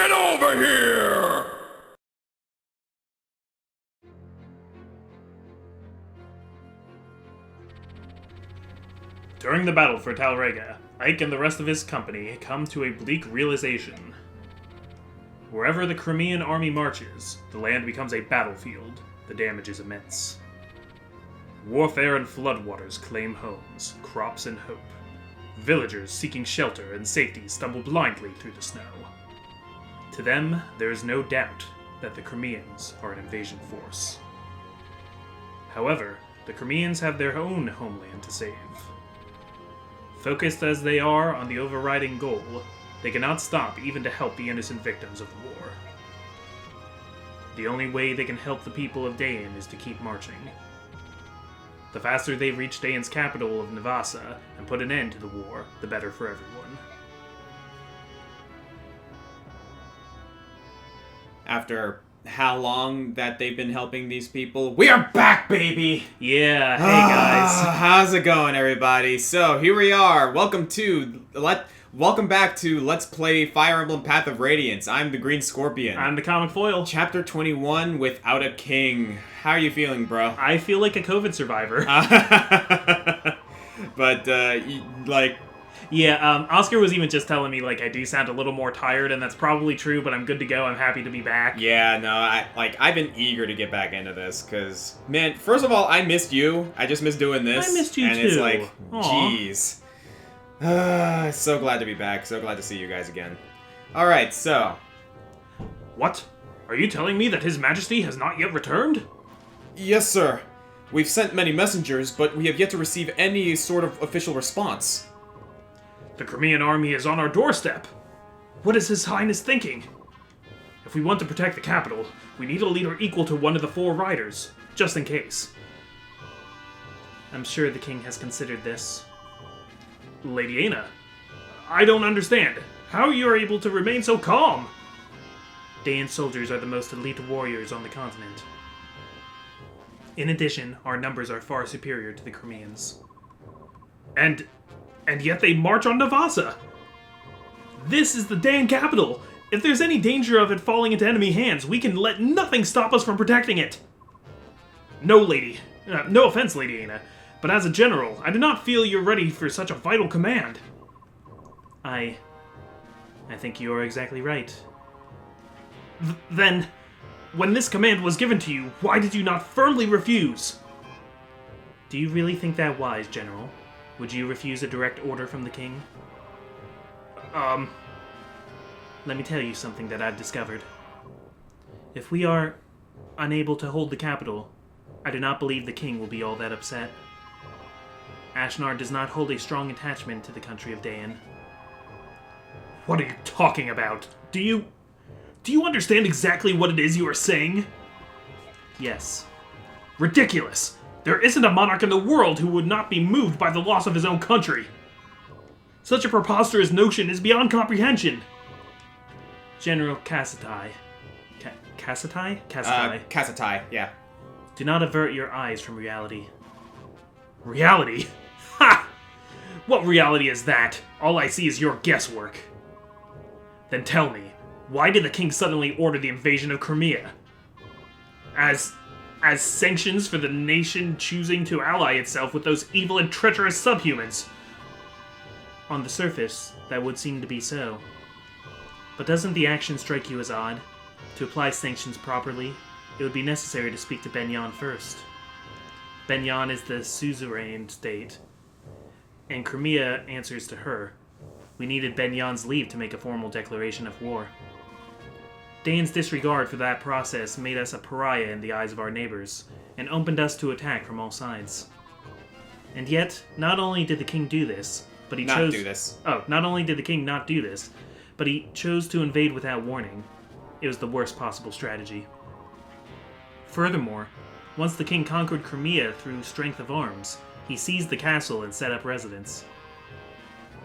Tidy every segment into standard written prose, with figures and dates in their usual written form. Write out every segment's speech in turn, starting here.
Get over here! During the battle for Talrega, Ike and the rest of his company come to a bleak realization. Wherever the Crimean army marches, the land becomes a battlefield. The damage is immense. Warfare and floodwaters claim homes, crops, and hope. Villagers seeking shelter and safety stumble blindly through the snow. To them, there is no doubt that the Crimeans are an invasion force. However, the Crimeans have their own homeland to save. Focused as they are on the overriding goal, they cannot stop even to help the innocent victims of the war. The only way they can help the people of Dayan is to keep marching. The faster they reach Dayan's capital of Navasa and put an end to the war, the better for everyone. After how long that they've been helping these people, we are back, baby! Yeah, hey guys. How's it going, everybody? So, here we are. Welcome back to Let's Play Fire Emblem Path of Radiance. I'm the Green Scorpion. I'm the ComicFoil. Chapter 21, Without a King. How are you feeling, bro? I feel like a COVID survivor. Oscar was even just telling me, I do sound a little more tired, and that's probably true, but I'm good to go. I'm happy to be back. Yeah, no, I've been eager to get back into this, because, man, first of all, I missed you. I just missed doing this. I missed you, and too. It's like, Aw. jeez. So glad to be back. So glad to see you guys again. Alright, so. What? Are you telling me that His Majesty has not yet returned? Yes, sir. We've sent many messengers, but we have yet to receive any sort of official response. The Crimean army is on our doorstep. What is His Highness thinking? If we want to protect the capital, we need a leader equal to one of the 4 riders, just in case. I'm sure the king has considered this. Lady Aina, I don't understand. How you are able to remain so calm? Dayan soldiers are the most elite warriors on the continent. In addition, our numbers are far superior to the Crimeans. And yet they march on Navasa! This is the Dayan capital! If there's any danger of it falling into enemy hands, we can let nothing stop us from protecting it! No offense, Lady Aina, but as a general, I do not feel you're ready for such a vital command. I think you are exactly right. Then, when this command was given to you, why did you not firmly refuse? Do you really think that wise, General? Would you refuse a direct order from the king? Let me tell you something that I've discovered. If we are unable to hold the capital, I do not believe the king will be all that upset. Ashnard does not hold a strong attachment to the country of Dayan. What are you talking about? Do you understand exactly what it is you are saying? Yes. Ridiculous! There isn't a monarch in the world who would not be moved by the loss of his own country. Such a preposterous notion is beyond comprehension. General Kassetai. Kassetai? Kassetai, yeah. Do not avert your eyes from reality. Reality? Ha! What reality is that? All I see is your guesswork. Then tell me, why did the king suddenly order the invasion of Crimea? As sanctions for the nation choosing to ally itself with those evil and treacherous subhumans. On the surface, that would seem to be so. But doesn't the action strike you as odd? To apply sanctions properly, it would be necessary to speak to Benyan first. Benyan is the suzerain state, and Crimea answers to her. We needed Benyan's leave to make a formal declaration of war. Dayan's disregard for that process made us a pariah in the eyes of our neighbors, and opened us to attack from all sides. And yet, not only did the king do this, but he chose... not only did the king not do this, but he chose to invade without warning. It was the worst possible strategy. Furthermore, once the king conquered Crimea through strength of arms, he seized the castle and set up residence.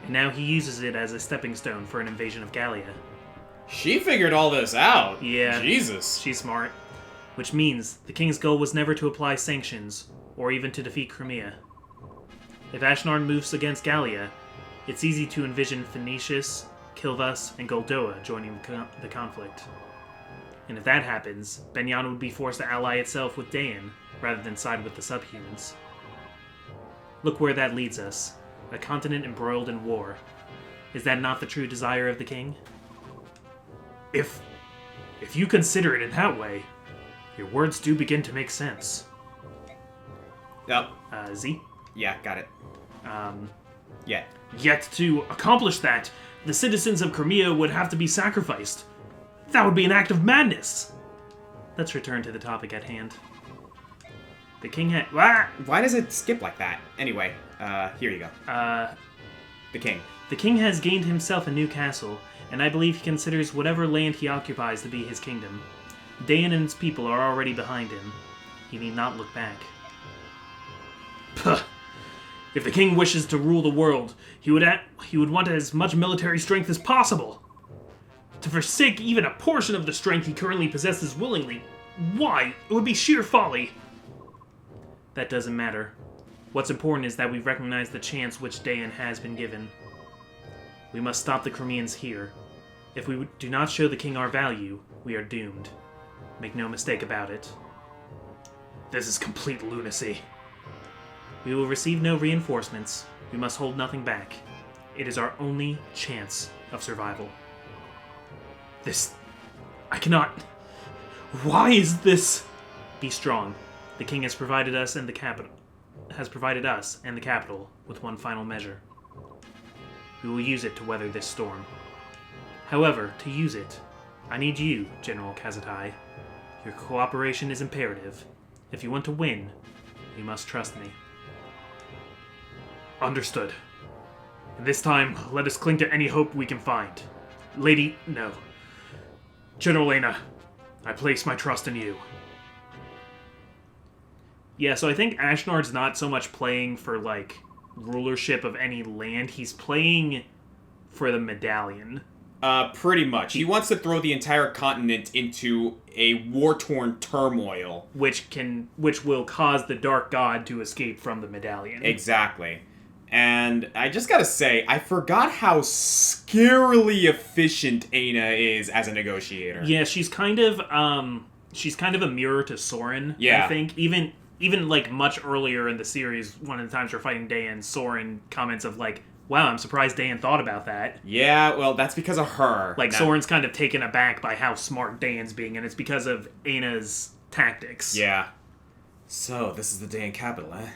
And now he uses it as a stepping stone for an invasion of Gallia. She figured all this out. Yeah. Jesus. She's smart. Which means the king's goal was never to apply sanctions, or even to defeat Crimea. If Ashnard moves against Gallia, it's easy to envision Phoenicius, Kilvas, and Goldoa joining the conflict. And if that happens, Benyan would be forced to ally itself with Dayan, rather than side with the subhumans. Look where that leads us. A continent embroiled in war. Is that not the true desire of the king? If you consider it in that way, your words do begin to make sense. Yep. Z? Yeah, got it. Yeah. Yet to accomplish that, the citizens of Crimea would have to be sacrificed. That would be an act of madness. Let's return to the topic at hand. The king had... Why does it skip like that? Anyway, here you go. The king. The king has gained himself a new castle, and I believe he considers whatever land he occupies to be his kingdom. Dayan and his people are already behind him. He need not look back. Puh. If the king wishes to rule the world, he would want as much military strength as possible. To forsake even a portion of the strength he currently possesses willingly, why? It would be sheer folly. That doesn't matter. What's important is that we recognize the chance which Dayan has been given. We must stop the Crimeans here. If we do not show the king our value, we are doomed. Make no mistake about it. This is complete lunacy. We will receive no reinforcements. We must hold nothing back. It is our only chance of survival. I cannot... Why is this... Be strong. The king has provided us and the capital with one final measure. We will use it to weather this storm. However, to use it, I need you, General Kazatai. Your cooperation is imperative. If you want to win, you must trust me. Understood. And this time, let us cling to any hope we can find. No. General Lena, I place my trust in you. Yeah, so I think Ashnard's not so much playing for, rulership of any land. He's playing for the medallion. Pretty much. He wants to throw the entire continent into a war-torn turmoil. Which will cause the Dark God to escape from the medallion. Exactly. And I just gotta say, I forgot how scarily efficient Aina is as a negotiator. Yeah, she's kind of a mirror to Soren, yeah. I think. Even much earlier in the series, one of the times we're fighting Dayan, Soren comments of wow, I'm surprised Dayan thought about that. Yeah, well, that's because of her. Soren's kind of taken aback by how smart Dayan's being, and it's because of Aina's tactics. Yeah. So, this is the Dayan capital, eh?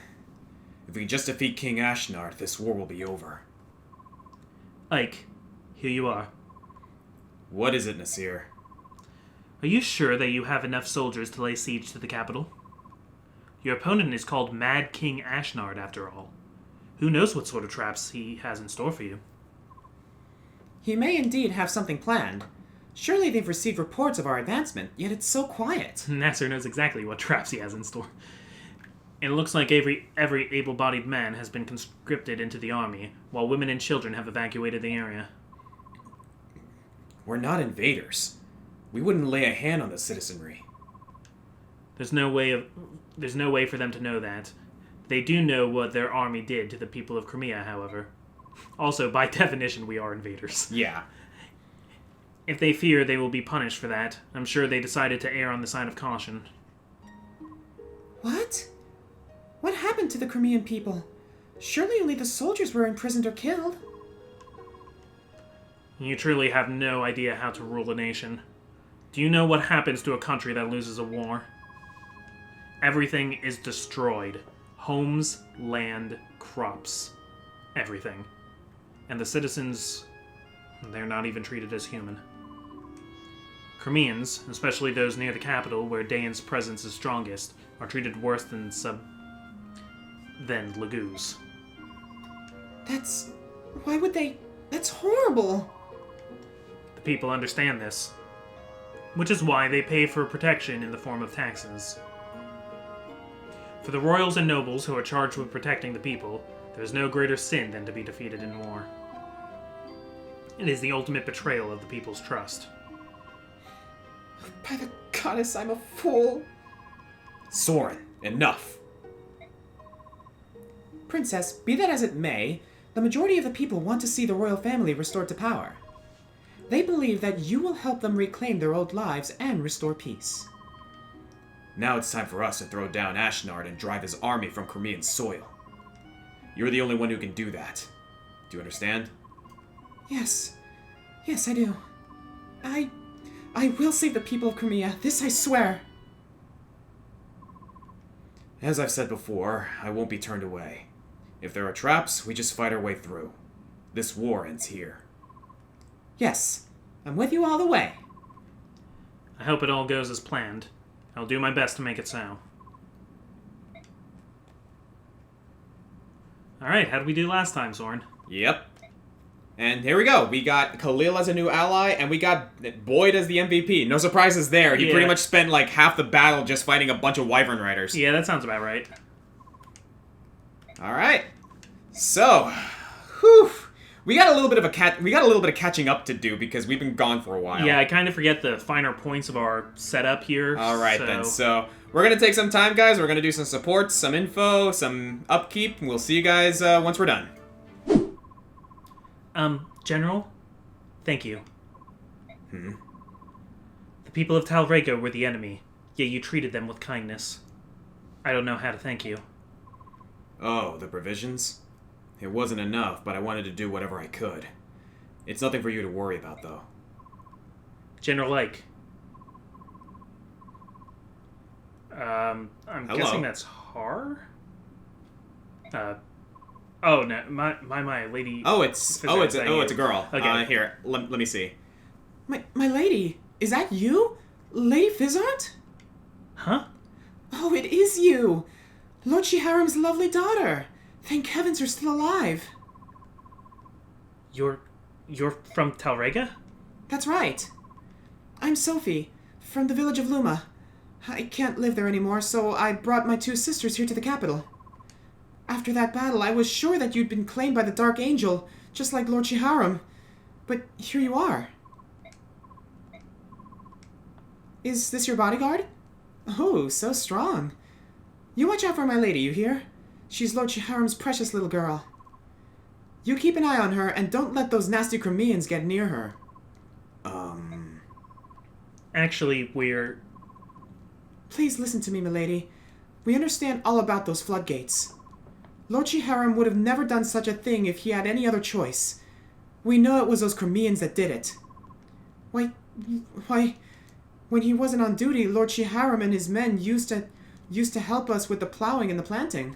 If we just defeat King Ashnard, this war will be over. Ike, here you are. What is it, Nasir? Are you sure that you have enough soldiers to lay siege to the capital? Your opponent is called Mad King Ashnard, after all. Who knows what sort of traps he has in store for you? He may indeed have something planned. Surely they've received reports of our advancement, yet it's so quiet. Nasser knows exactly what traps he has in store. It looks like every able-bodied man has been conscripted into the army, while women and children have evacuated the area. We're not invaders. We wouldn't lay a hand on the citizenry. There's no way for them to know that. They do know what their army did to the people of Crimea, however. Also, by definition, we are invaders. Yeah. If they fear they will be punished for that, I'm sure they decided to err on the side of caution. What? What happened to the Crimean people? Surely only the soldiers were imprisoned or killed. You truly have no idea how to rule a nation. Do you know what happens to a country that loses a war? Everything is destroyed. Homes, land, crops. Everything. And the citizens, they're not even treated as human. Crimeans, especially those near the capital where Dayan's presence is strongest, are treated worse than Laguz. Why would they... That's horrible! The people understand this, which is why they pay for protection in the form of taxes. For the royals and nobles who are charged with protecting the people, there is no greater sin than to be defeated in war. It is the ultimate betrayal of the people's trust. By the goddess, I'm a fool! Soren, enough! Princess, be that as it may, the majority of the people want to see the royal family restored to power. They believe that you will help them reclaim their old lives and restore peace. Now it's time for us to throw down Ashnard and drive his army from Crimean soil. You're the only one who can do that. Do you understand? Yes. Yes, I do. I will save the people of Crimea. This I swear. As I've said before, I won't be turned away. If there are traps, we just fight our way through. This war ends here. Yes. I'm with you all the way. I hope it all goes as planned. I'll do my best to make it so. Alright, how did we do last time, Zorn? Yep. And here we go. We got Khalil as a new ally, and we got Boyd as the MVP. No surprises there. He pretty much spent like half the battle just fighting a bunch of Wyvern Riders. Yeah, that sounds about right. Alright. So, whew. We got a little bit of catching up to do because we've been gone for a while. Yeah, I kind of forget the finer points of our setup here. Alright then, so we're going to take some time, guys. We're going to do some support, some info, some upkeep, and we'll see you guys once we're done. General, thank you. The people of Talrega were the enemy, yet you treated them with kindness. I don't know how to thank you. Oh, the provisions? It wasn't enough, but I wanted to do whatever I could. It's nothing for you to worry about, though. General Ike. I'm Hello. guessing that's Har? Oh no, my lady. Oh, it's a girl. Okay. Here, let me see. My lady, is that you? Lady Fizzart? Huh? Oh, it is you! Lord Shiharam's lovely daughter! Thank heavens you're still alive! You're from Talrega? That's right. I'm Sophie, from the village of Luma. I can't live there anymore, so I brought my two sisters here to the capital. After that battle, I was sure that you'd been claimed by the Dark Angel, just like Lord Shiharam. But here you are. Is this your bodyguard? Oh, so strong. You watch out for my lady, you hear? She's Lord Shiharam's precious little girl. You keep an eye on her, and don't let those nasty Crimeans get near her. Actually, we're... Please listen to me, milady. We understand all about those floodgates. Lord Shiharam would have never done such a thing if he had any other choice. We know it was those Crimeans that did it. Why, when he wasn't on duty, Lord Shiharam and his men used to help us with the plowing and the planting.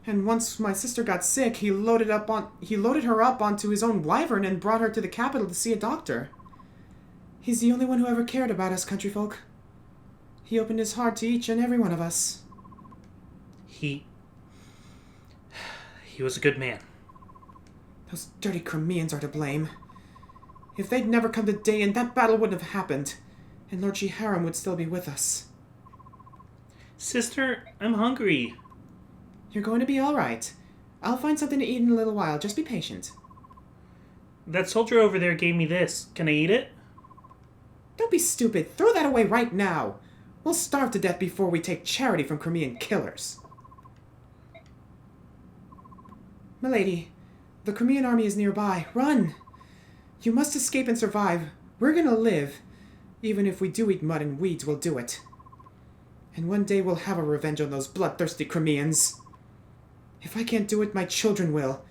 And once my sister got sick, he loaded her up onto his own wyvern and brought her to the capital to see a doctor. He's the only one who ever cared about us, countryfolk. He opened his heart to each and every one of us. He was a good man. Those dirty Crimeans are to blame. If they'd never come to Dayan, that battle wouldn't have happened, and Lord Shiharam would still be with us. Sister, I'm hungry. You're going to be all right. I'll find something to eat in a little while. Just be patient. That soldier over there gave me this. Can I eat it? Don't be stupid. Throw that away right now. We'll starve to death before we take charity from Crimean killers. Milady, the Crimean army is nearby. Run! You must escape and survive. We're gonna live. Even if we do eat mud and weeds, we'll do it. And one day we'll have a revenge on those bloodthirsty Crimeans. If I can't do it, my children will.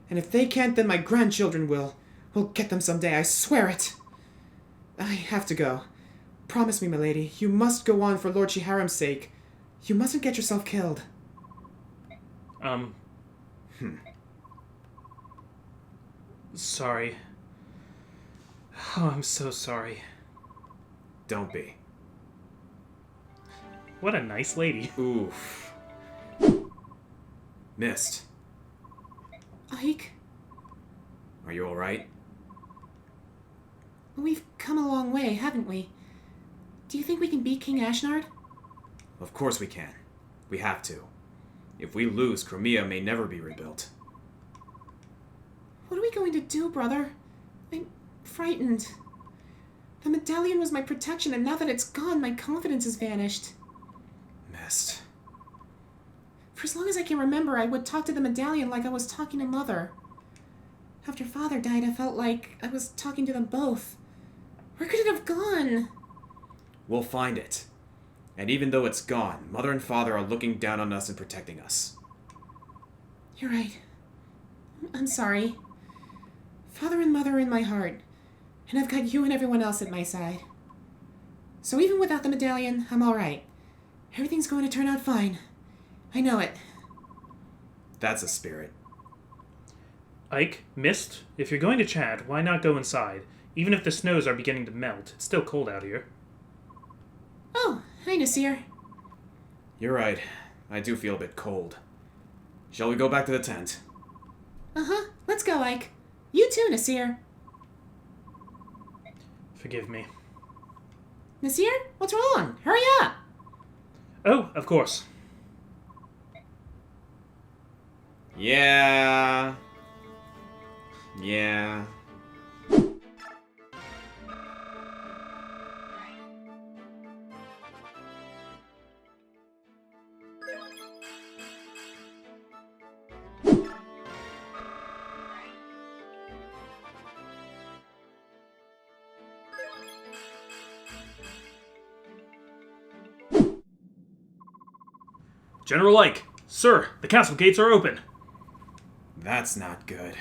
And if they can't, then my grandchildren will. We'll get them someday, I swear it. I have to go. Promise me, milady, you must go on for Lord Shiharam's sake. You mustn't get yourself killed. Sorry. Oh, I'm so sorry. Don't be. What a nice lady. Oof. Mist, Ike, are you alright? we've come a long way, haven't we? Do you think we can beat King Ashnard? Of course we can. We have to. If we lose, Crimea may never be rebuilt. What are we going to do, brother? I'm frightened. The medallion was my protection, and now that it's gone, my confidence has vanished. Mist. For as long as I can remember, I would talk to the medallion like I was talking to Mother. After Father died, I felt like I was talking to them both. Where could it have gone? We'll find it. And even though it's gone, Mother and Father are looking down on us and protecting us. You're right. I'm sorry. Father and Mother are in my heart, and I've got you and everyone else at my side. So even without the medallion, I'm alright. Everything's going to turn out fine. I know it. That's a spirit. Ike, Mist, if you're going to chat, why not go inside? Even if the snows are beginning to melt, it's still cold out here. Oh, hi, Nasir. You're right. I do feel a bit cold. Shall we go back to the tent? Uh-huh. Let's go, Ike. You too, Nasir. Forgive me. Nasir? What's wrong? Hurry up! Oh, of course. Yeah. General Ike, sir, the castle gates are open. That's not good.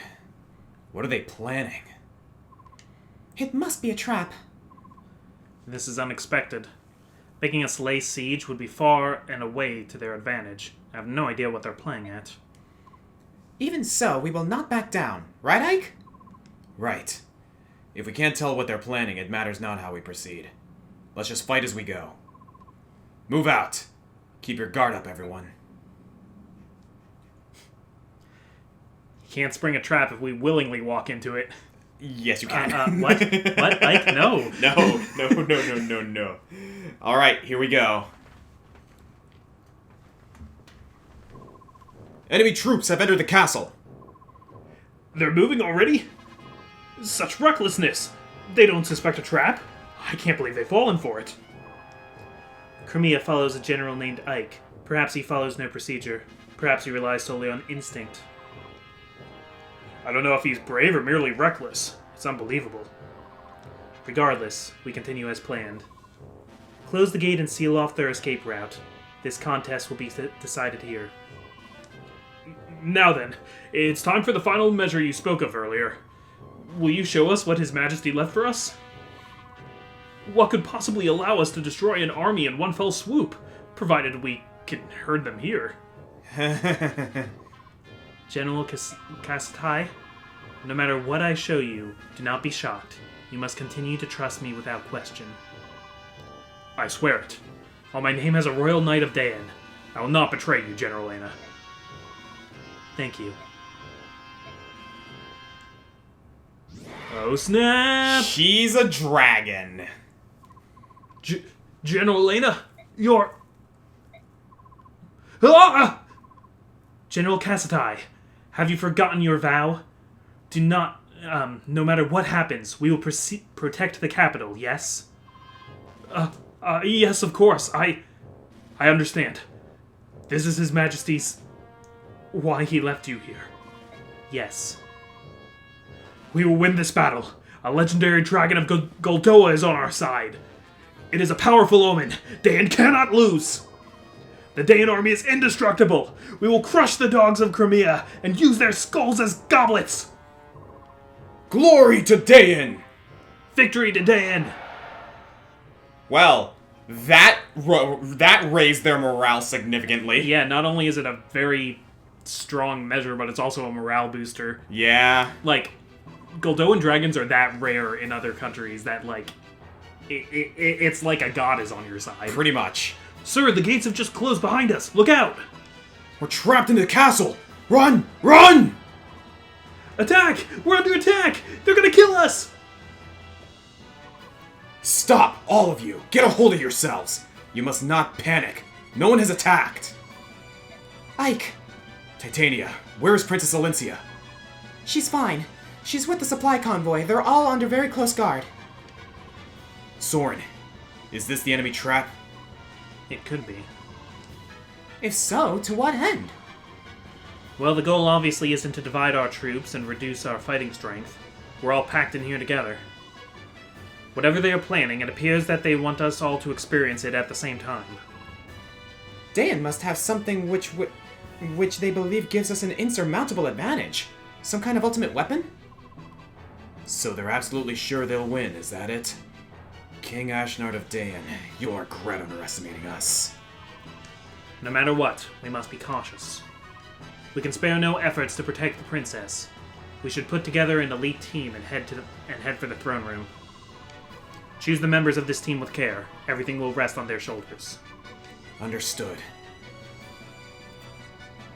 What are they planning? It must be a trap. This is unexpected. Making us lay siege would be far and away to their advantage. I have no idea what they're playing at. Even so, we will not back down. Right, Ike? Right. If we can't tell what they're planning, it matters not how we proceed. Let's just fight as we go. Move out. Keep your guard up, everyone. Can't spring a trap if we willingly walk into it. Yes, you can. What? What? Ike, no. No. All right, here we go. Enemy troops have entered the castle. They're moving already? Such recklessness. They don't suspect a trap? I can't believe they've fallen for it. Crimea follows a general named Ike. Perhaps he follows no procedure. Perhaps he relies solely on instinct. I don't know if he's brave or merely reckless. It's unbelievable. Regardless, we continue as planned. Close the gate and seal off their escape route. This contest will be decided here. Now then, it's time for the final measure you spoke of earlier. Will you show us what His Majesty left for us? What could possibly allow us to destroy an army in one fell swoop, provided we can herd them here? General Kasatai, no matter what I show you, do not be shocked. You must continue to trust me without question. I swear it. While my name has a Royal Knight of Dayan, I will not betray you, General Lena. Thank you. Oh snap! He's a dragon. General Lena, you're... Ah! General Kasatai, have you forgotten your vow? Do not, no matter what happens, we will protect the capital, yes? Yes, of course, I understand. This is His Majesty's... why he left you here. Yes. We will win this battle. A legendary dragon of Goldoa is on our side. It is a powerful omen. Dayan cannot lose. The Dayan army is indestructible. We will crush the dogs of Crimea and use their skulls as goblets. Glory to Dayan! Victory to Dayan! Well, that raised their morale significantly. Yeah, not only is it a very strong measure, but it's also a morale booster. Yeah. Like, Goldoan dragons are that rare in other countries that, like, it's like a god is on your side. Pretty much. Sir, the gates have just closed behind us. Look out! We're trapped in the castle! Run! Run! Attack! We're under attack! They're gonna kill us! Stop, all of you! Get a hold of yourselves! You must not panic. No one has attacked. Ike! Titania, where is Princess Alencia? She's fine. She's with the supply convoy. They're all under very close guard. Soren, is this the enemy trap? It could be. If so, to what end? Well, the goal obviously isn't to divide our troops and reduce our fighting strength. We're all packed in here together. Whatever they are planning, it appears that they want us all to experience it at the same time. Dayan must have something which they believe gives us an insurmountable advantage. Some kind of ultimate weapon? So they're absolutely sure they'll win, is that it? King Ashnard of Dayan, you'll regret underestimating us. No matter what, we must be cautious. We can spare no efforts to protect the princess. We should put together an elite team and head for the throne room. Choose the members of this team with care. Everything will rest on their shoulders. Understood.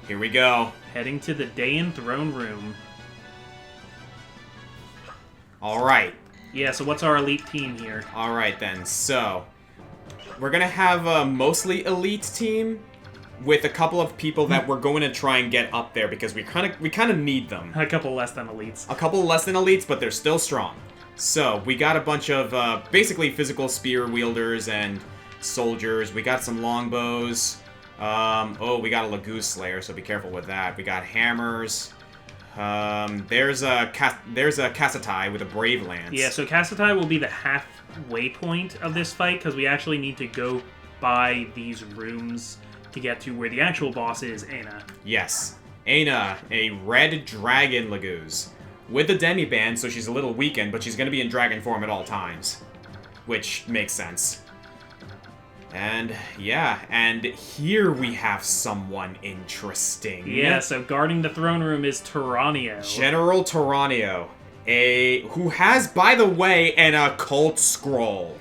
Here we go. Heading to the Dayan throne room. Alright. Yeah, so what's our elite team here? Alright then, so... We're gonna have a mostly elite team with a couple of people that we're going to try and get up there because we kind of need them. A couple less than elites. A couple less than elites, but they're still strong. So, we got a bunch of, basically physical spear wielders and soldiers. We got some longbows. We got a Lagoose Slayer, so be careful with that. We got hammers. There's a Kassatai with a Brave Lance. Yeah, so Kassatai will be the halfway point of this fight, because we actually need to go by these rooms to get to where the actual boss is, Aina. Yes. Aina, a red dragon Lagoose. With the Demiband, so she's a little weakened, but she's going to be in dragon form at all times. Which makes sense. And, yeah, and here we have someone interesting. Yeah, so guarding the throne room is Tyranio. General Tyranio. Who has, by the way, an occult scroll.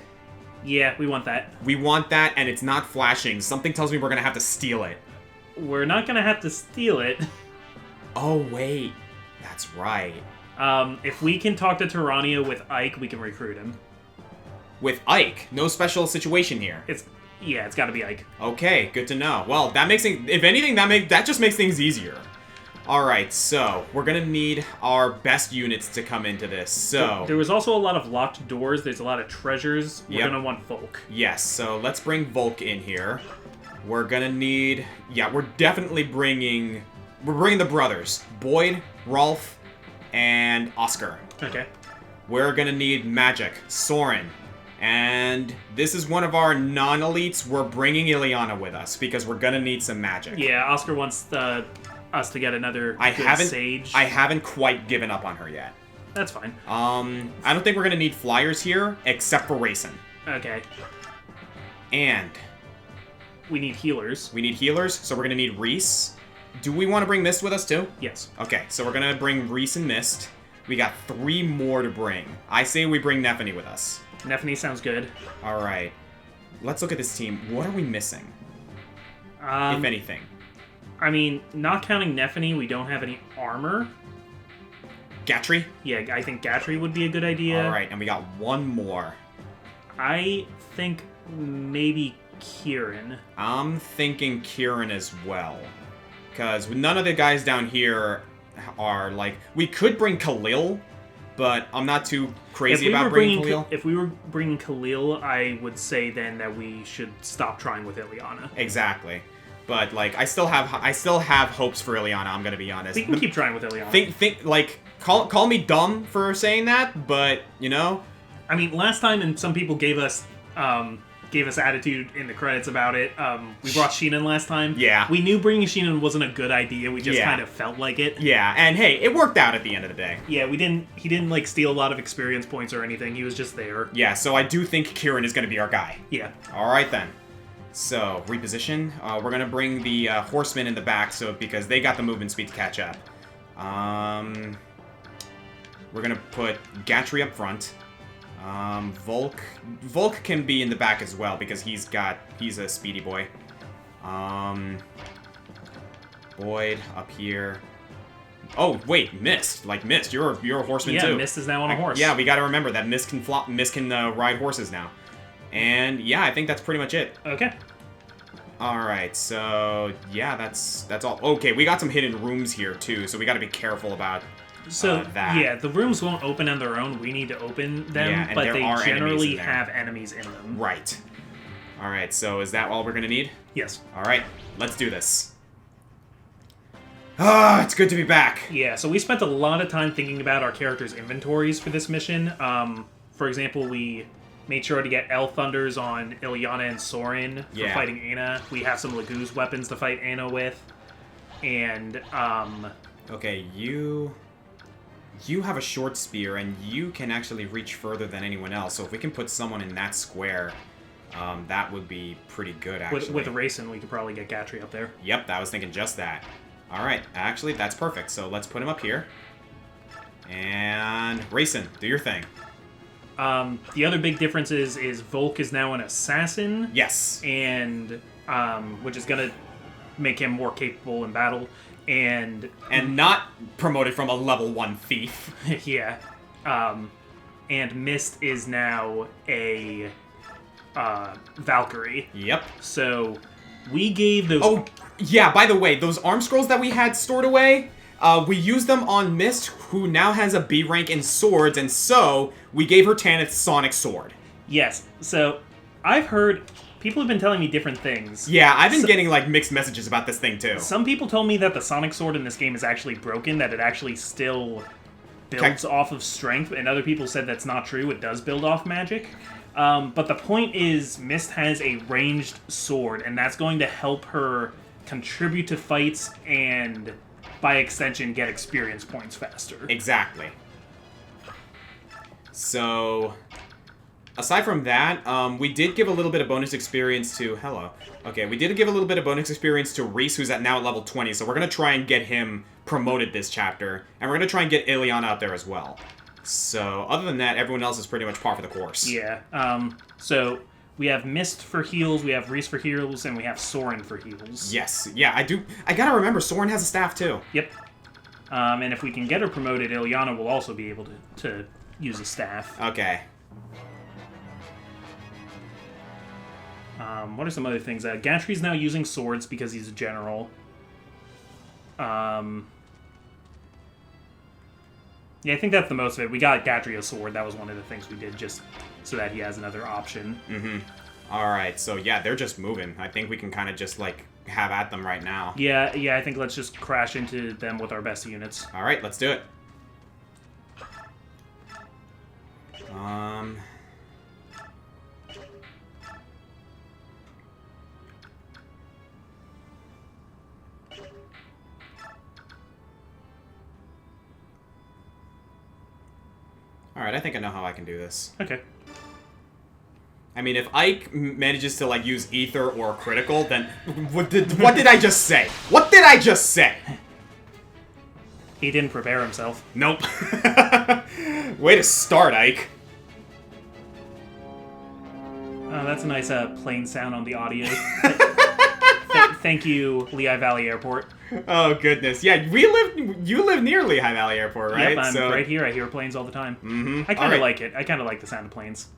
Yeah, we want that. We want that, and it's not flashing. Something tells me we're going to have to steal it. We're not going to have to steal it. Oh, wait. That's right. If we can talk to Tyranio with Ike, we can recruit him. With Ike? No special situation here. It's got to be Ike. Okay, good to know. Well, that makes things... If anything, that just makes things easier. Alright, so, we're gonna need our best units to come into this, so... There was also a lot of locked doors, there's a lot of treasures. We're gonna want Volk. Yes, so let's bring Volk in here. We're gonna need... Yeah, we're definitely bringing... We're bringing the brothers. Boyd, Rolf, and Oscar. Okay. We're gonna need magic. Soren. And this is one of our non-elites. We're bringing Ileana with us because we're gonna need some magic. Yeah, Oscar wants us to get another sage. I haven't quite given up on her yet. That's fine. I don't think we're gonna need flyers here, except for Rayson. Okay. And we need healers. We need healers, so we're gonna need Reese. Do we want to bring Mist with us too? Yes. Okay, so we're gonna bring Reese and Mist. We got 3 more to bring. I say we bring Nephany with us. Nephany sounds good. Alright. Let's look at this team. What are we missing? If anything. I mean, not counting Nephany, we don't have any armor. Gatry? Yeah, I think Gatry would be a good idea. Alright, and we got 1 more. I think maybe Kieran. I'm thinking Kieran as well. Because none of the guys down here are like... We could bring Khalil, but I'm not too crazy about bringing Khalil. If we were bringing Khalil, I would say then that we should stop trying with Ileana. Exactly. But like, I still have hopes for Ileana. I'm gonna be honest. We can keep trying with Ileana. Think like call me dumb for saying that, but you know. I mean, last time, and some people gave us attitude in the credits about it. We brought Sheenan last time. Yeah. We knew bringing Sheenan wasn't a good idea. We just kind of felt like it. Yeah, and hey, it worked out at the end of the day. Yeah, he didn't like steal a lot of experience points or anything. He was just there. Yeah, so I do think Kieran is gonna be our guy. Yeah. All right then. So, reposition. We're going to bring the horsemen in the back because they got the movement speed to catch up. We're going to put Gatry up front. Volk can be in the back as well because he's a speedy boy. Boyd up here. Oh, wait, Mist. Like Mist, you're a horseman too. Yeah, Mist is now on a horse. Yeah, we got to remember that Mist can ride horses now. And yeah, I think that's pretty much it. Okay. Alright, so yeah, that's all. Okay, we got some hidden rooms here too, so we gotta be careful about that. Yeah, the rooms won't open on their own. We need to open them, but they generally have enemies in them. Right. Alright, so is that all we're gonna need? Yes. Alright, let's do this. Ah, it's good to be back. Yeah, so we spent a lot of time thinking about our characters' inventories for this mission. For example, we made sure to get L Thunders on Ilyana and Sorin for Yeah. fighting Ana. We have some Laguz weapons to fight Ana with. And, Okay, you have a short spear, and you can actually reach further than anyone else. So if we can put someone in that square, that would be pretty good, actually. with Racing, we could probably get Gatry up there. Yep, I was thinking just that. Alright, actually, that's perfect. So let's put him up here. And Racing, do your thing. The other big difference is Volk is now an assassin. Yes. And, which is going to make him more capable in battle. And not promoted from a level 1 thief. yeah. And Mist is now a Valkyrie. Yep. So we gave those. Oh, yeah, by the way, those arm scrolls that we had stored away, we used them on Mist, who now has a B rank in swords, and so we gave her Tanith's Sonic Sword. Yes. So I've heard people have been telling me different things. Yeah, I've been getting, like, mixed messages about this thing, too. Some people told me that the Sonic Sword in this game is actually broken, that it actually still builds off of strength, and other people said that's not true, it does build off magic. But the point is, Mist has a ranged sword, and that's going to help her contribute to fights and, by extension, get experience points faster. Exactly. So, aside from that, we did give a little bit of bonus experience to... Hello. Okay, we did give a little bit of bonus experience to Reese, who's now at level 20, so we're going to try and get him promoted this chapter, and we're going to try and get Ilyana out there as well. So, other than that, everyone else is pretty much par for the course. Yeah, so we have Mist for heals, we have Reese for heals, and we have Sorin for heals. Yes, yeah, I gotta remember, Sorin has a staff too. Yep. And if we can get her promoted, Ilyana will also be able to use a staff. Okay. What are some other things? Gatry's now using swords because he's a general. Yeah, I think that's the most of it. We got Gatry a sword. That was one of the things we did just so that he has another option. Mm-hmm. Alright, so yeah, they're just moving. I think we can kind of just, like, have at them right now. Yeah, I think let's just crash into them with our best units. Alright, let's do it. Alright, I think I know how I can do this. Okay. I mean, if Ike manages to, like, use Ether or Critical, then... What did I just say? What did I just say? He didn't prepare himself. Nope. Way to start, Ike. Oh, that's a nice plane sound on the audio. Thank you, Lehigh Valley Airport. Oh, goodness. Yeah, you live near Lehigh Valley Airport, right? Yep, I'm right here. I hear planes all the time. Mm-hmm. I kind of like it. I kind of like the sound of planes.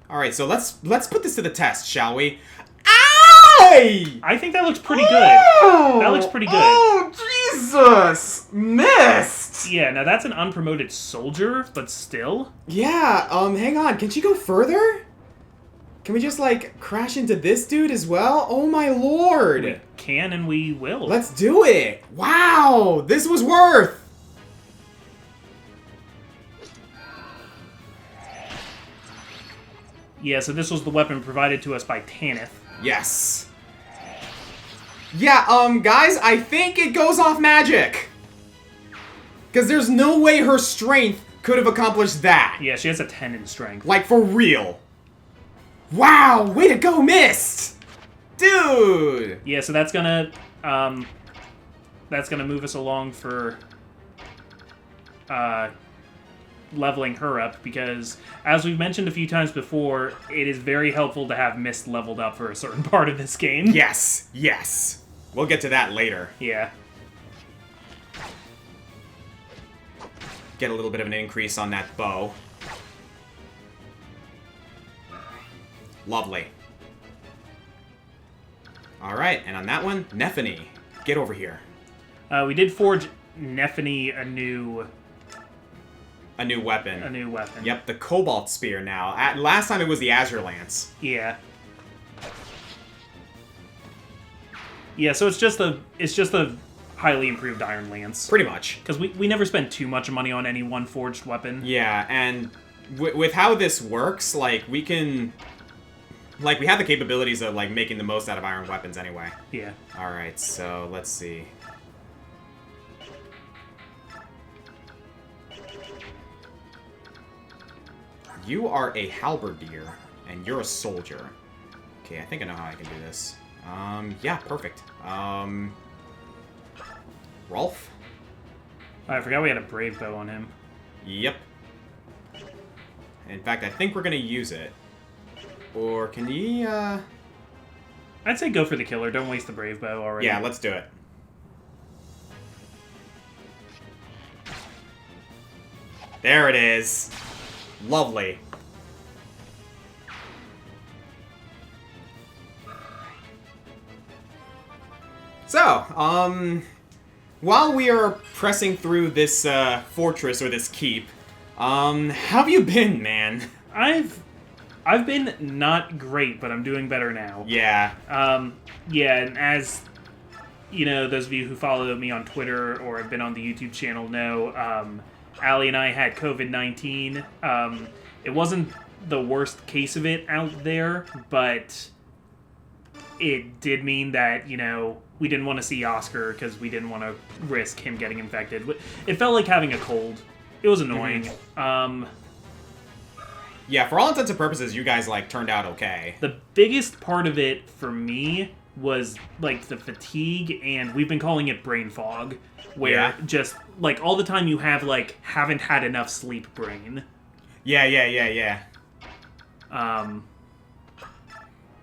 Alright, so let's put this to the test, shall we? Aye! I think that looks pretty good. That looks pretty good. Oh, Jesus! Missed! Yeah, now that's an unpromoted soldier, but still. Yeah, hang on. Can she go further? Can we just, like, crash into this dude as well? Oh my lord! We can and we will. Let's do it! Wow! This was worth! Yeah, so this was the weapon provided to us by Tanith. Yes. Yeah, guys, I think it goes off magic. Because there's no way her strength could have accomplished that. Yeah, she has a 10 in strength. Like, for real. Wow, way to go, Mist! Dude! Yeah, so that's gonna move us along for leveling her up, because as we've mentioned a few times before, it is very helpful to have Mist leveled up for a certain part of this game. Yes, yes. We'll get to that later. Yeah. Get a little bit of an increase on that bow. Lovely. Alright, and on that one, Nephany. Get over here. We did forge Nephany a new weapon. A new weapon. Yep, the Cobalt Spear now. Last time it was the Azure Lance. Yeah. Yeah, so it's just a highly improved Iron Lance. Pretty much. Because we never spend too much money on any one forged weapon. Yeah, and with how this works, like, we can... Like, we have the capabilities of, like, making the most out of iron weapons anyway. Yeah. Alright, so let's see. You are a halberdier, and you're a soldier. Okay, I think I know how I can do this. Yeah, perfect. Rolf? I forgot we had a brave bow on him. Yep. In fact, I think we're gonna use it. Or can he, I'd say go for the killer. Don't waste the brave bow already. Yeah, let's do it. There it is. Lovely. So, while we are pressing through this, fortress or this keep, how have you been, man? I've been not great, but I'm doing better now. Yeah. Yeah, and as you know, those of you who follow me on Twitter or have been on the YouTube channel know, Allie and I had COVID-19. It wasn't the worst case of it out there, but it did mean that, you know, we didn't want to see Oscar because we didn't want to risk him getting infected. It felt like having a cold. It was annoying. Yeah, for all intents and purposes, you guys, like, turned out okay. The biggest part of it for me was, like, the fatigue, and we've been calling it brain fog, where just, like, all the time you have, like, haven't had enough sleep brain. Yeah.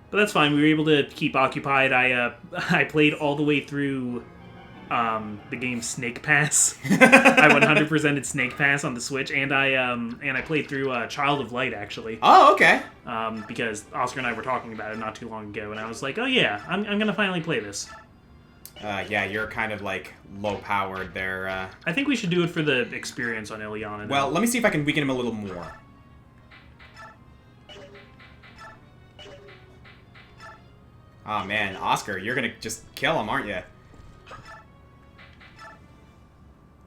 But that's fine. We were able to keep occupied. I played all the way through the game Snake Pass. I 100%ed Snake Pass on the Switch, and I played through Child of Light, actually. Oh, okay. Because Oscar and I were talking about it not too long ago, and I was like, oh yeah, I'm gonna finally play this. Yeah, you're kind of, like, low-powered there. I think we should do it for the experience on Ileana. Well, let me see if I can weaken him a little more. Oh man, Oscar, you're gonna just kill him, aren't you?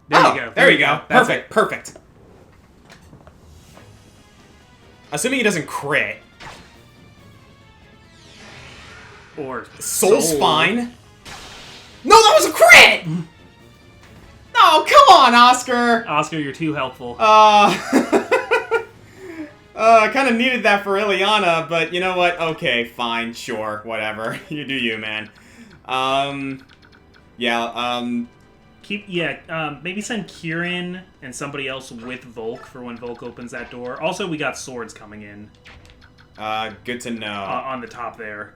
There you go. There you go. That's Perfect, perfect. Assuming he doesn't crit. Or Soul's fine. No, that was a crit! No, come on, Oscar! Oscar, you're too helpful. I kind of needed that for Ileana, but you know what? Okay, fine, sure, whatever. You do you, man. Maybe send Kieran and somebody else with Volk for when Volk opens that door. Also, we got swords coming in. Good to know. On the top there.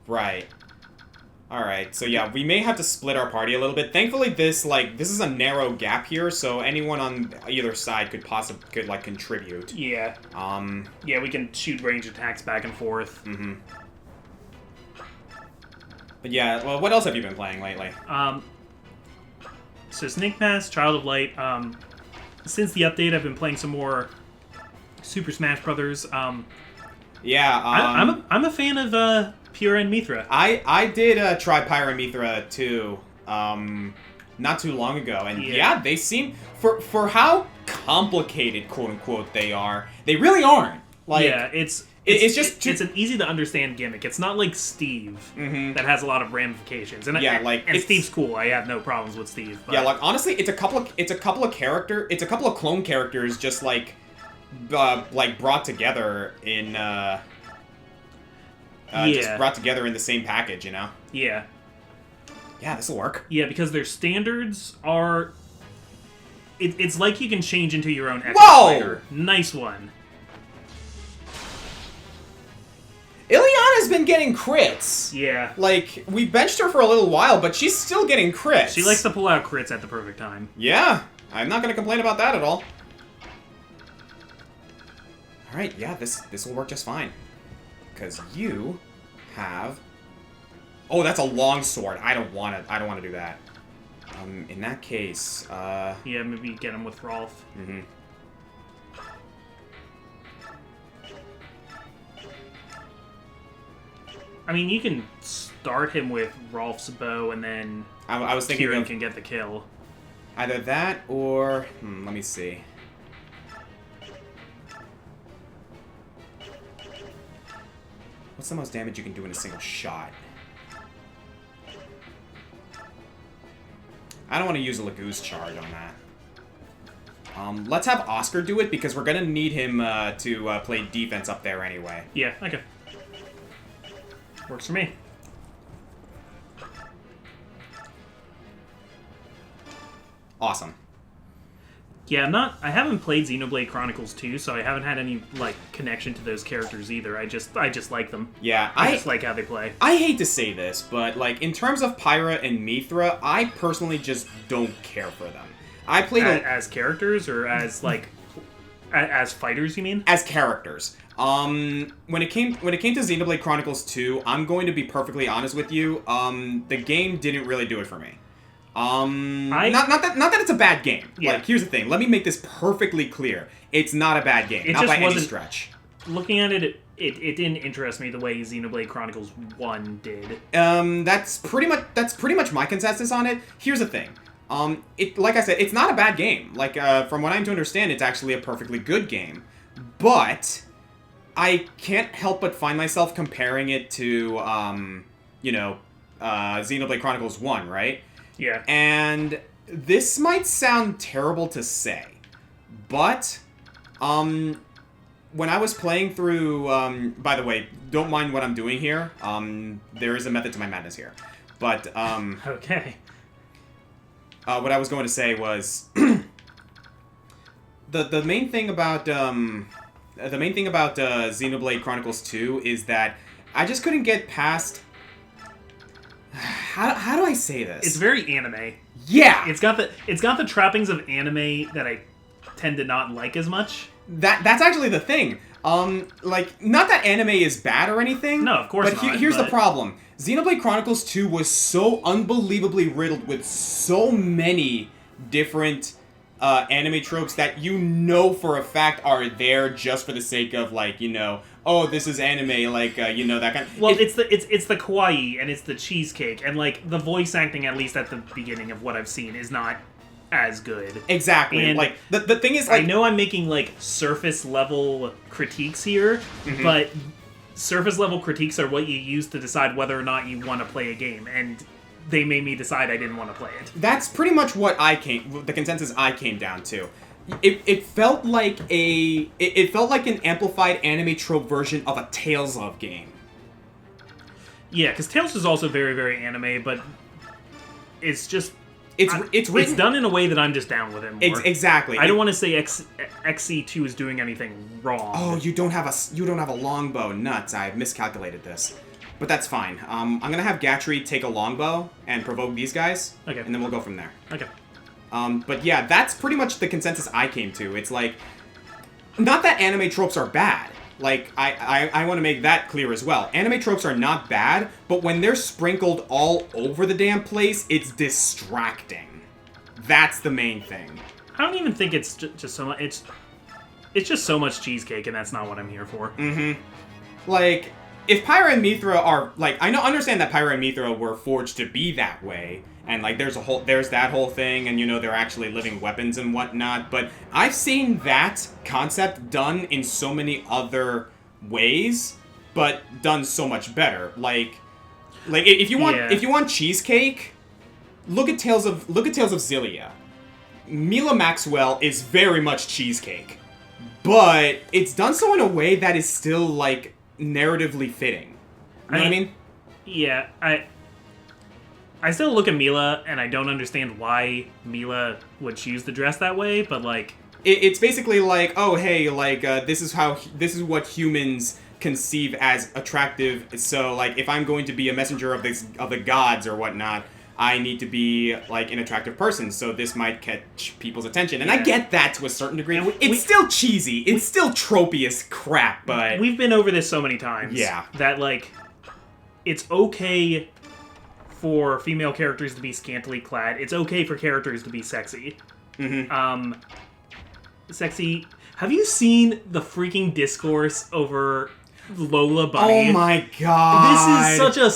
Right. Alright, so yeah, we may have to split our party a little bit. Thankfully, this is a narrow gap here, so anyone on either side could contribute. Yeah. Yeah, we can shoot range attacks back and forth. Mm-hmm. But yeah, well, what else have you been playing lately? So Snake Pass, Child of Light. Since the update, I've been playing some more Super Smash Brothers. Yeah, I'm a fan of Pura and Mithra. I did try Pyra and Mithra too, not too long ago, and yeah they seem for how complicated, quote unquote, they are. They really aren't. Like, yeah, it's an easy to understand gimmick. It's not like Steve that has a lot of ramifications. And and Steve's cool. I have no problems with Steve. But. Yeah, like honestly, it's a couple of clone characters just like brought together in. Just brought together in the same package, you know? Yeah. Yeah, this'll work. Yeah, because their standards are... It's like you can change into your own Epic Fighter. Nice one. Ileana's been getting crits. Yeah. Like, we benched her for a little while, but she's still getting crits. She likes to pull out crits at the perfect time. Yeah. I'm not gonna complain about that at all. Alright, yeah, this will work just fine. Because you have... Oh, that's a long sword. I don't want to do that. In that case, Yeah, maybe get him with Rolf. Mm-hmm. I mean, you can dart him with Rolf's bow, and then I was thinking Kieran of can get the kill. either that or... let me see. What's the most damage you can do in a single shot? I don't want to use a Lagoose charge on that. Let's have Oscar do it, because we're going to need him to play defense up there anyway. Yeah, okay. Works for me. Awesome. Yeah, I haven't played Xenoblade Chronicles 2, so I haven't had any, like, connection to those characters either. I just like them. Yeah, I just like how they play. I hate to say this, but, like, in terms of Pyra and Mithra, I personally just don't care for them. I played As characters, or as, like, as fighters, you mean? as characters. When it came to Xenoblade Chronicles 2, I'm going to be perfectly honest with you. The game didn't really do it for me. Not that it's a bad game. Yeah. Like, here's the thing. Let me make this perfectly clear. It's not a bad game. It Not just by any wasn't- stretch. Looking at it, it didn't interest me the way Xenoblade Chronicles 1 did. That's pretty much my consensus on it. Here's the thing. Like I said, it's not a bad game. Like, from what I'm to understand, it's actually a perfectly good game. But I can't help but find myself comparing it to, Xenoblade Chronicles 1, right? Yeah. And this might sound terrible to say, but, when I was playing through, by the way, don't mind what I'm doing here. There is a method to my madness here. But, Okay. what I was going to say was the main thing about Xenoblade Chronicles 2 is that I just couldn't get past. How do I say this? It's very anime. Yeah, It's got the trappings of anime that I tend to not like as much. that's actually the thing. Like, not that anime is bad or anything. No, of course but not, here's the but- problem. Xenoblade Chronicles 2 was so unbelievably riddled with so many different anime tropes that you know for a fact are there just for the sake of, like, oh, this is anime, like, that kind of... Well, it's the kawaii and it's the cheesecake, and like the voice acting, at least at the beginning of what I've seen, is not as good. Exactly. And like, the thing is, like... I know I'm making like surface level critiques here, but surface level critiques are what you use to decide whether or not you want to play a game, and they made me decide I didn't want to play it. That's pretty much what the consensus I came down to. It felt like an amplified anime trope version of a Tales of game. Yeah, because Tales is also very, very anime, but it's just... It's written... It's done in a way that I'm just down with it more. Exactly. I don't want to say XC2 is doing anything wrong. Oh, you don't have a longbow. Nuts! I've miscalculated this, but that's fine. I'm gonna have Gatry take a longbow and provoke these guys. Okay. And then we'll go from there. Okay. But yeah, that's pretty much the consensus I came to. It's like, not that anime tropes are bad. Like, I want to make that clear as well. Anime tropes are not bad, but when they're sprinkled all over the damn place, it's distracting. That's the main thing. I don't even think it's just so much... It's just so much cheesecake, and that's not what I'm here for. Like, if Pyra and Mithra are, like, understand that Pyra and Mithra were forged to be that way, and, like, there's that whole thing, and, they're actually living weapons and whatnot, but I've seen that concept done in so many other ways, but done so much better. Like if you want cheesecake, look at Tales of Xillia. Mila Maxwell is very much cheesecake, but it's done so in a way that is still, like, narratively fitting. You know what I mean? Yeah, I still look at Mila, and I don't understand why Mila would choose to dress that way, but, like... It's basically like, oh, hey, like, this is what humans conceive as attractive, so, like, if I'm going to be a messenger of the gods or whatnot, I need to be, like, an attractive person, so this might catch people's attention. And I get that to a certain degree. It's still cheesy. It's still tropey as crap, but... We've been over this so many times. Yeah. That, like, it's okay for female characters to be scantily clad. It's okay for characters to be sexy. Sexy... Have you seen the freaking discourse over Lola Bunny? Oh my god! This is such a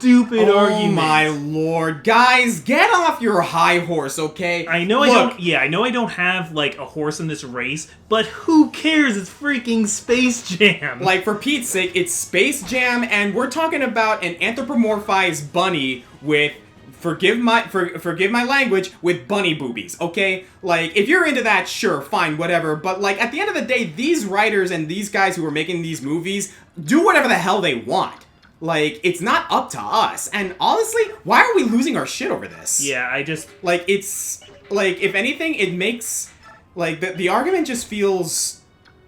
stupid argument. Oh my lord. Guys, get off your high horse, okay? I know I don't have, like, a horse in this race, but who cares? It's freaking Space Jam. Like, for Pete's sake, it's Space Jam, and we're talking about an anthropomorphized bunny with, forgive my language, with bunny boobies, okay? Like, if you're into that, sure, fine, whatever, but, like, at the end of the day, these writers and these guys who are making these movies do whatever the hell they want. Like, it's not up to us. And honestly, why are we losing our shit over this? Yeah, I just... Like, it's... Like, if anything, it makes... Like, the argument just feels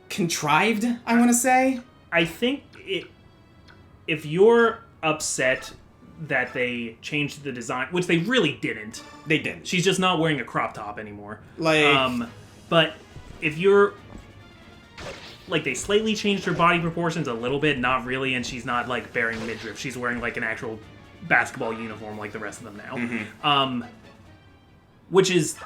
contrived, I want to say. I think if you're upset that they changed the design, which they really didn't. They didn't. She's just not wearing a crop top anymore. Like... But if you're... Like, they slightly changed her body proportions a little bit, not really, and she's not, like, bearing midriff. She's wearing, like, an actual basketball uniform like the rest of them now. Mm-hmm. Which is,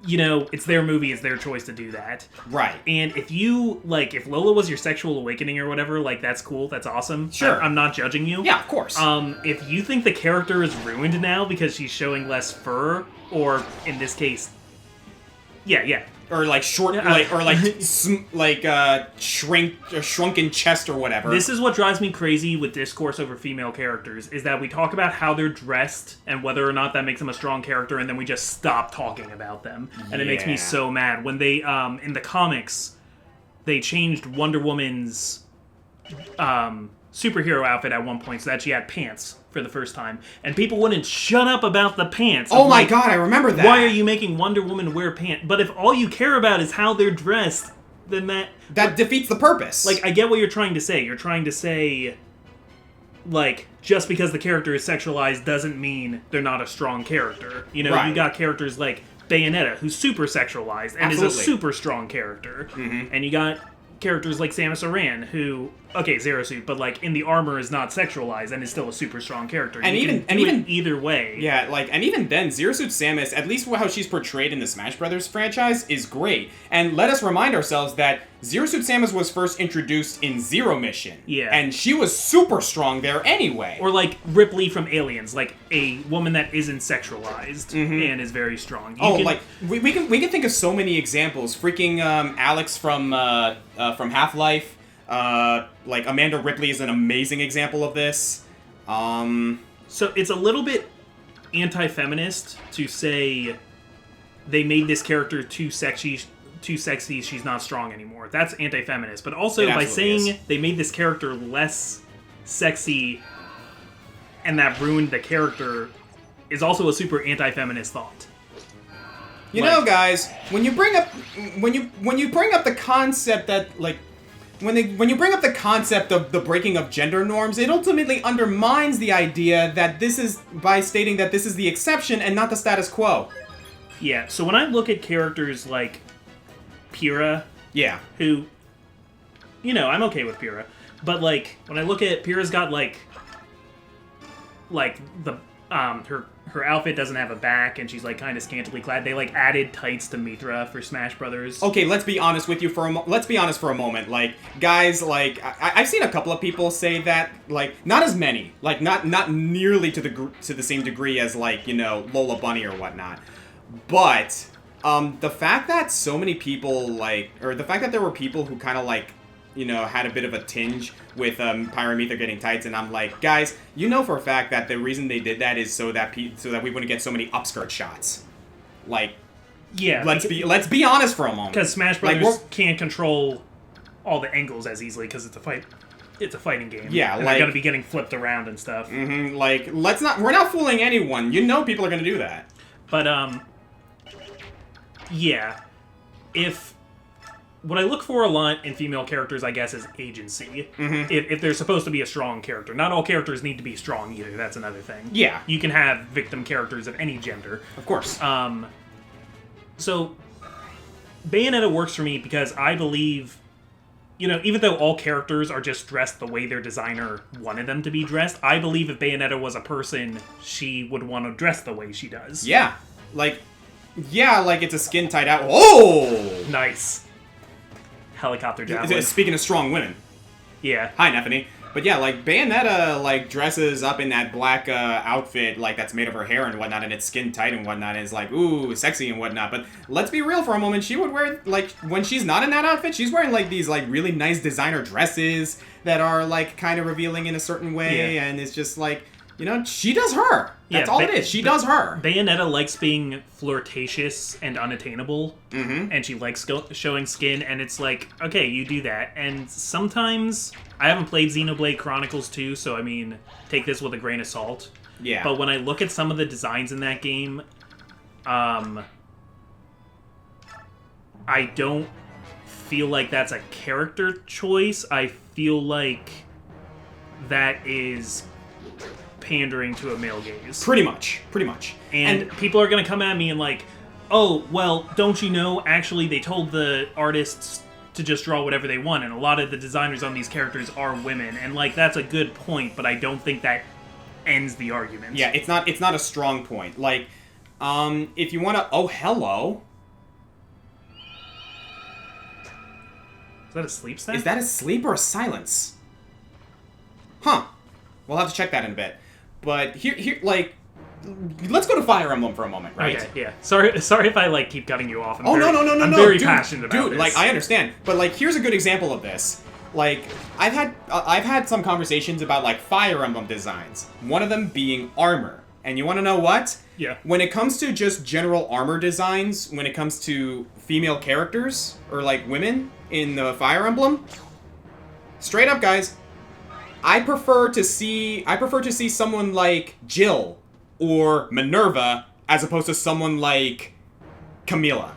you know, it's their movie, it's their choice to do that. Right. And if you, like, if Lola was your sexual awakening or whatever, like, that's cool, that's awesome. Sure. I'm not judging you. Yeah, of course. If you think the character is ruined now because she's showing less fur, or, in this case... Yeah. Or like short, shrunken chest or whatever. This is what drives me crazy with discourse over female characters, is that we talk about how they're dressed and whether or not that makes them a strong character, and then we just stop talking about them. And it makes me so mad. When they, in the comics, they changed Wonder Woman's superhero outfit at one point so that she had pants for the first time, and people wouldn't shut up about the pants. Oh my god, I remember that. Why are you making Wonder Woman wear pants? But if all you care about is how they're dressed, then that defeats the purpose. Like, I get what you're trying to say. You're trying to say, like, just because the character is sexualized doesn't mean they're not a strong character. You know, right. You got characters like Bayonetta, who's super sexualized and Absolutely. is a super strong character. Mm-hmm. And you got characters like Samus Aran, who, okay, Zero Suit, but like in the armor is not sexualized and is still a super strong character. And you even can do it either way. Yeah, like, and even then, Zero Suit Samus, at least how she's portrayed in the Smash Brothers franchise, is great. And let us remind ourselves that Zero Suit Samus was first introduced in Zero Mission. Yeah. And she was super strong there anyway. Or like Ripley from Aliens, like a woman that isn't sexualized and is very strong. Like we can think of so many examples. Freaking Alex from Half-Life. Like Amanda Ripley is an amazing example of this. So it's a little bit anti-feminist to say they made this character too sexy, she's not strong anymore. That's anti-feminist. But also by saying they made this character less sexy and that ruined the character is also a super anti-feminist thought. You know, guys, when you bring up the concept that, like, when you bring up the concept of the breaking of gender norms, it ultimately undermines the idea that this is, by stating that this is the exception and not the status quo. Yeah, so when I look at characters like Pyrrha, yeah, who, you know, I'm okay with Pyrrha, but like when I look at Pyrrha's got like the her outfit doesn't have a back and she's like kind of scantily clad. They like added tights to Mithra for Smash Brothers. Okay, let's be honest for a moment. Like, guys, like I've seen a couple of people say that, like, not as many, like not nearly to the same degree as, like, you know, Lola Bunny or whatnot, but the fact that so many people, like, or the fact that there were people who kind of, like, you know, had a bit of a tinge with Pyramethra getting tights, and I'm like, guys, you know for a fact that the reason they did that is so that we wouldn't get so many upskirt shots. Like, yeah, let's be honest for a moment. Because Smash Brothers can't control all the angles as easily because it's a fight. It's a fighting game. Yeah, and like, they're gonna be getting flipped around and stuff. Mm-hmm, like, we're not fooling anyone. You know people are gonna do that. But yeah, what I look for a lot in female characters, I guess, is agency. Mm-hmm. If they're supposed to be a strong character. Not all characters need to be strong either, that's another thing. Yeah. You can have victim characters of any gender. Of course. So, Bayonetta works for me because I believe, you know, even though all characters are just dressed the way their designer wanted them to be dressed, I believe if Bayonetta was a person, she would want to dress the way she does. Yeah. Like it's a skin-tight out. Oh! Nice. Helicopter javelin. Speaking of strong women. Yeah. Hi, Neffany. But yeah, like, Bayonetta, like, dresses up in that black outfit, like, that's made of her hair and whatnot, and it's skin tight and whatnot, and it's like, ooh, sexy and whatnot. But let's be real for a moment, she would wear, like, when she's not in that outfit, she's wearing, like, these, like, really nice designer dresses that are, like, kind of revealing in a certain way, and it's just, like, you know, she does her. That's all it is. She does her. Bayonetta likes being flirtatious and unattainable, and she likes showing skin, and it's like, okay, you do that. And sometimes, I haven't played Xenoblade Chronicles 2, so I mean, take this with a grain of salt. Yeah. But when I look at some of the designs in that game, I don't feel like that's a character choice. I feel like that is pandering to a male gaze. Pretty much. And people are going to come at me and like, oh, well, don't you know, actually they told the artists to just draw whatever they want, and a lot of the designers on these characters are women, and like, that's a good point, but I don't think that ends the argument. Yeah, it's not a strong point. Like, if you want to... Oh, hello. Is that a sleep stat? Is that a sleep or a silence? Huh. We'll have to check that in a bit. But here, like, let's go to Fire Emblem for a moment, right? Okay, yeah. Sorry if I, like, keep cutting you off. No, I'm very dude, passionate about this. Like, I understand. But, like, here's a good example of this. Like, I've had some conversations about, like, Fire Emblem designs. One of them being armor. And you want to know what? Yeah. When it comes to just general armor designs, when it comes to female characters, or, like, women in the Fire Emblem, straight up, guys, I prefer to see someone like Jill or Minerva as opposed to someone like Camilla.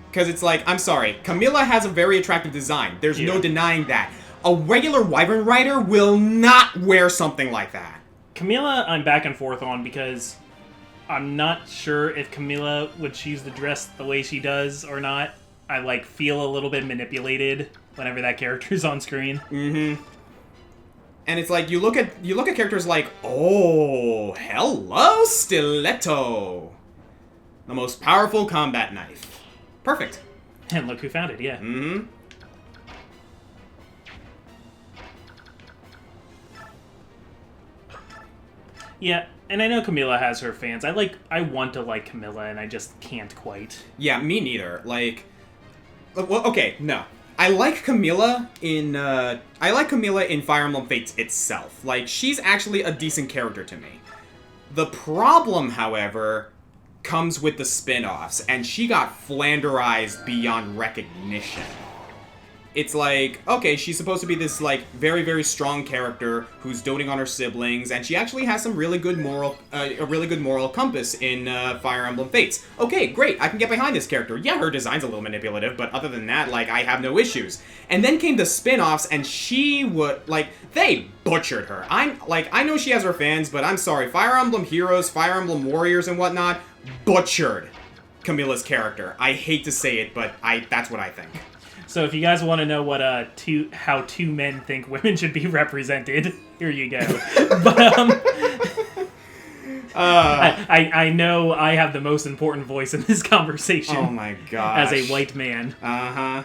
Because it's like, I'm sorry, Camilla has a very attractive design. There's no denying that. A regular Wyvern Rider will not wear something like that. Camilla, I'm back and forth on, because I'm not sure if Camilla would choose to dress the way she does or not. I, like, feel a little bit manipulated whenever that character's on screen. Mm-hmm. And it's like, you look at characters like, oh, hello, Stiletto. The most powerful combat knife. Perfect. And look who found it, yeah. Mm-hmm. Yeah, and I know Camilla has her fans. I want to like Camilla, and I just can't quite. Yeah, me neither. Like, well, okay, no. I like Camilla in Fire Emblem Fates itself. Like, she's actually a decent character to me. The problem, however, comes with the spin-offs, and she got flanderized beyond recognition. It's like, okay, she's supposed to be this, like, very, very strong character who's doting on her siblings, and she actually has some really good a really good moral compass in Fire Emblem Fates. Okay, great, I can get behind this character. Yeah, her design's a little manipulative, but other than that, like, I have no issues. And then came the spin-offs, and she would, like, they butchered her. I know she has her fans, but I'm sorry, Fire Emblem Heroes, Fire Emblem Warriors, and whatnot, butchered Camilla's character. I hate to say it, but that's what I think. So if you guys want to know what how two men think women should be represented, here you go. But I know I have the most important voice in this conversation. Oh my gosh. As a white man. Uh-huh.